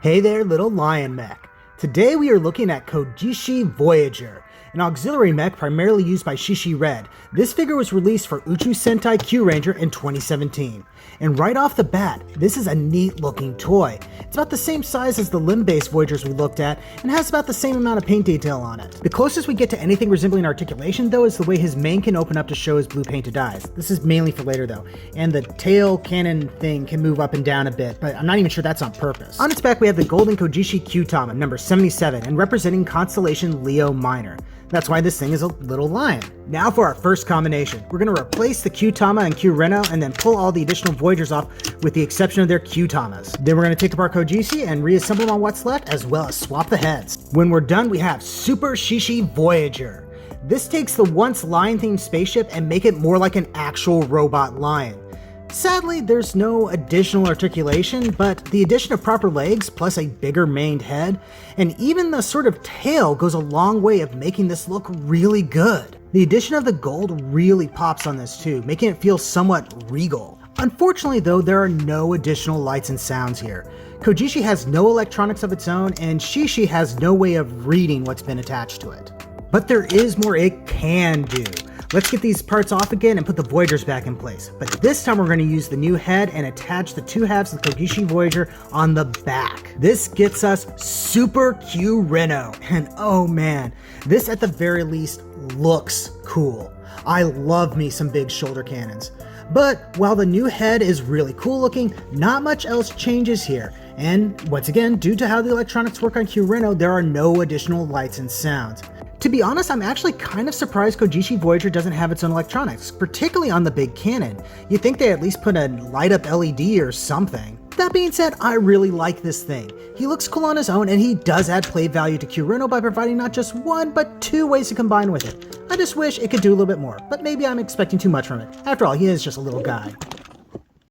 Hey there, little lion mech. Today we are looking at Kojishi Voyager, an auxiliary mech primarily used by Shishi Red. This figure was released for Uchu Sentai Kyuranger in 2017. And right off the bat, this is a neat looking toy. It's about the same size as the limb-based Voyagers we looked at, and has about the same amount of paint detail on it. The closest we get to anything resembling articulation though is the way his mane can open up to show his blue painted eyes. This is mainly for later though, and the tail cannon thing can move up and down a bit, but I'm not even sure that's on purpose. On its back we have the golden Kojishi Kyutama, number 77, and representing constellation Leo Minor. That's why this thing is a little lion. Now for our first combination. We're going to replace the Kyutama and Kyureno and then pull all the additional Voyagers off with the exception of their Kyutamas. Then we're going to take apart Kojishi and reassemble them on what's left as well as swap the heads. When we're done we have Super Shishi Voyager. This takes the once lion themed spaceship and make it more like an actual robot lion. Sadly, there's no additional articulation, but the addition of proper legs plus a bigger maned head, and even the sort of tail goes a long way of making this look really good. The addition of the gold really pops on this too, making it feel somewhat regal. Unfortunately though, there are no additional lights and sounds here. Kojishi has no electronics of its own, and Shishi has no way of reading what's been attached to it. But there is more it can do. Let's get these parts off again and put the Voyagers back in place. But this time we're going to use the new head and attach the two halves of the Kojishi Voyager on the back. This gets us Super Kyureno. And oh man, this at the very least looks cool. I love me some big shoulder cannons. But while the new head is really cool looking, not much else changes here. And once again, due to how the electronics work on Kyureno, there are no additional lights and sounds. To be honest, I'm actually kind of surprised Kojishi Voyager doesn't have its own electronics, particularly on the big cannon. You'd think they at least put a light up LED or something. That being said, I really like this thing. He looks cool on his own, and he does add play value to Kyureno by providing not just one, but two ways to combine with it. I just wish it could do a little bit more, but maybe I'm expecting too much from it. After all, he is just a little guy.